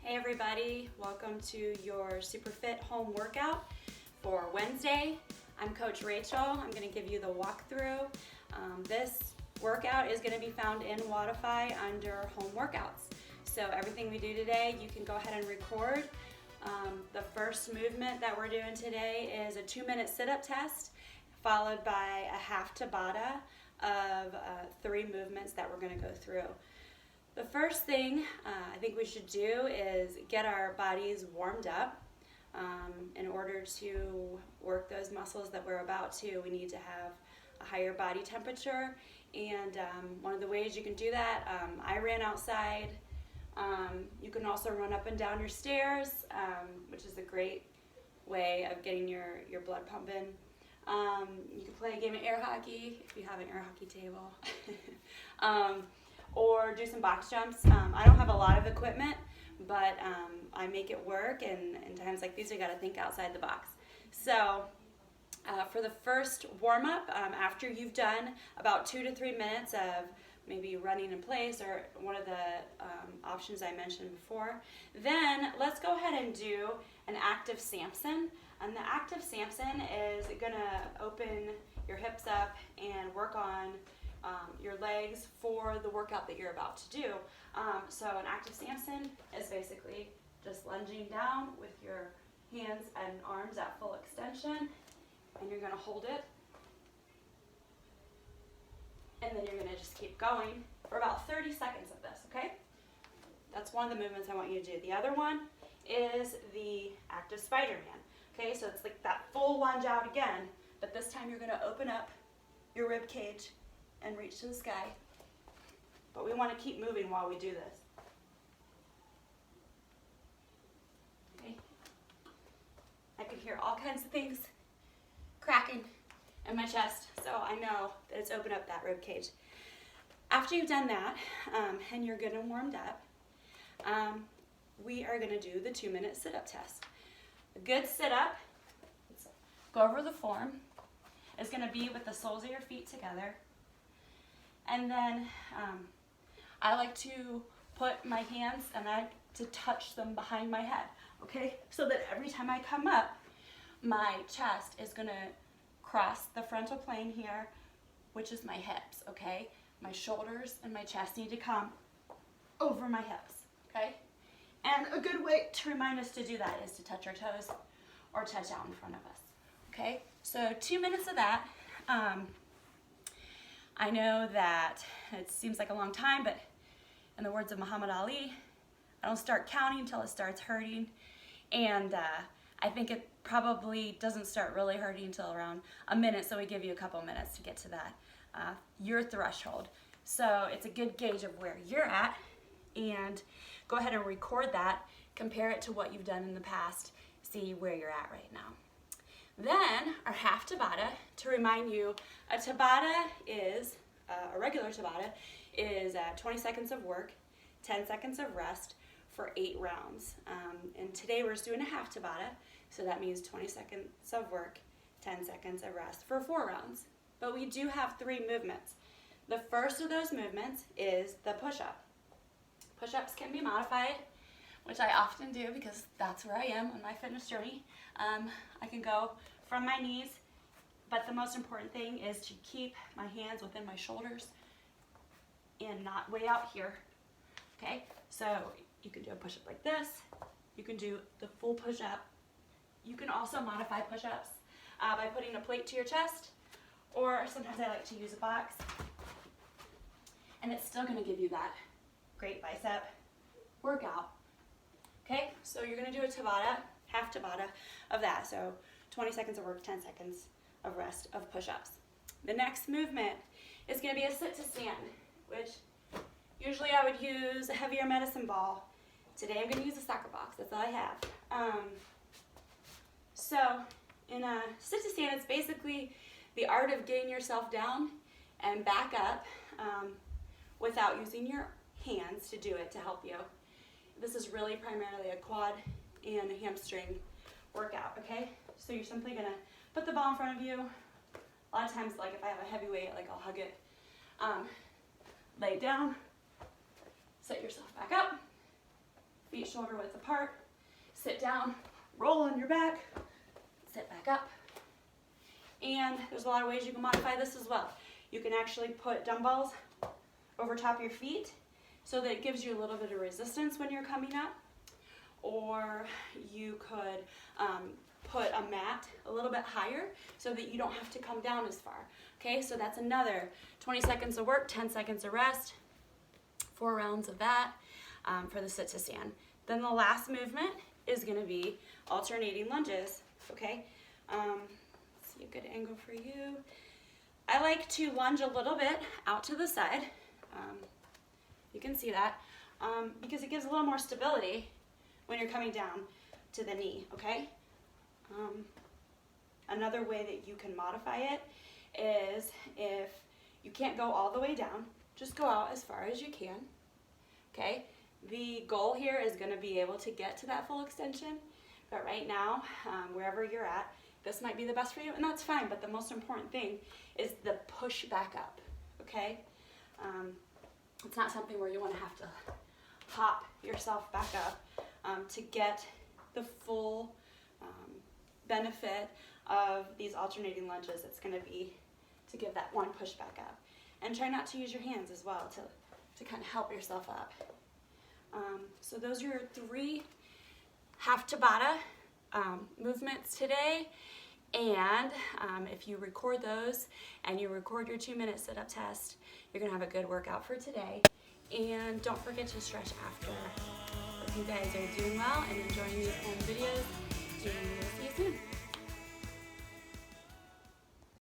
Hey everybody, welcome to your Super Fit home workout for Wednesday. I'm Coach Rachel. I'm going to give you the walkthrough. This workout is going to be found in Wodify under home workouts. So everything we do today, you can go ahead and record. The first movement that we're doing today is a 2-minute sit-up test, followed by a half Tabata of 3 movements that we're going to go through. The first thing I think we should do is get our bodies warmed up. In order to work those muscles that we're about to, we need to have a higher body temperature. And one of the ways you can do that, I ran outside. You can also run up and down your stairs, which is a great way of getting your blood pumping. You can play a game of air hockey if you have an air hockey table. Or do some box jumps. I don't have a lot of equipment, but I make it work, and in times like these, you gotta think outside the box. So for the first warm-up, after you've done about 2 to 3 minutes of maybe running in place or one of the options I mentioned before, then let's go ahead and do an active Samson. And the active Samson is gonna open your hips up and work on your legs for the workout that you're about to do. So an active Samson is basically just lunging down with your hands and arms at full extension, and you're gonna hold it, and then you're gonna just keep going for about 30 seconds of this, okay? That's one of the movements I want you to do. The other one is the active Spider-Man, okay? So it's like that full lunge out again, but this time you're gonna open up your rib cage and reach to the sky. But we want to keep moving while we do this. Okay. I can hear all kinds of things cracking in my chest, so I know that it's opened up that rib cage. After you've done that, and you're good and warmed up, we are going to do the 2-minute sit-up test. A good sit-up, let's go over the form, is going to be with the soles of your feet together. And then I like to put my hands and I to touch them behind my head, okay? So that every time I come up, my chest is gonna cross the frontal plane here, which is my hips, okay? My shoulders and my chest need to come over my hips, okay? And a good way to remind us to do that is to touch our toes or touch out in front of us, okay? So 2 minutes of that. I know that it seems like a long time, but in the words of Muhammad Ali, I don't start counting until it starts hurting. And I think it probably doesn't start really hurting until around a minute, so we give you a couple minutes to get to that, your threshold. So it's a good gauge of where you're at, and go ahead and record that, compare it to what you've done in the past, see where you're at right now. Then our half Tabata, to remind you, a Tabata is, a regular Tabata is 20 seconds of work, 10 seconds of rest for 8 rounds. And today we're just doing a half Tabata, so that means 20 seconds of work, 10 seconds of rest for 4 rounds. But we do have 3 movements. The first of those movements is the push-up. Push-ups can be modified, which I often do because that's where I am on my fitness journey. I can go from my knees, but the most important thing is to keep my hands within my shoulders and not way out here, okay? So you can do a push-up like this. You can do the full push-up. You can also modify push-ups by putting a plate to your chest, or sometimes I like to use a box, and it's still gonna give you that great bicep workout. Okay, so you're gonna do a Tabata, half Tabata of that. So 20 seconds of work, 10 seconds of rest of push-ups. The next movement is gonna be a sit to stand, which usually I would use a heavier medicine ball. Today I'm gonna use a soccer box, that's all I have. So in a sit to stand, it's basically the art of getting yourself down and back up without using your hands to do it to help you. This is really primarily a quad and a hamstring workout, okay? So you're simply gonna put the ball in front of you. A lot of times, like if I have a heavy weight, like I'll hug it. Lay down, set yourself back up, feet shoulder width apart, sit down, roll on your back, sit back up. And there's a lot of ways you can modify this as well. You can actually put dumbbells over top of your feet so that it gives you a little bit of resistance when you're coming up. Or you could put a mat a little bit higher so that you don't have to come down as far. Okay, so that's another 20 seconds of work, 10 seconds of rest, 4 rounds of that for the sit to stand. Then the last movement is going to be alternating lunges. Okay, see a good angle for you. I like to lunge a little bit out to the side. You can see that because it gives a little more stability when you're coming down to the knee, okay? Another way that you can modify it is if you can't go all the way down, just go out as far as you can, okay? The goal here is gonna be able to get to that full extension, but right now, wherever you're at, this might be the best for you, and that's fine, but the most important thing is the push back up, okay? It's not something where you wanna have to hop yourself back up to get the full benefit of these alternating lunges. It's gonna be to give that one push back up. And try not to use your hands as well to kind of help yourself up. So those are your 3 half Tabata movements today. And if you record those and you record your 2-minute sit-up test, you're gonna have a good workout for today. And don't forget to stretch after. If you guys are doing well and enjoying these home videos, see you soon.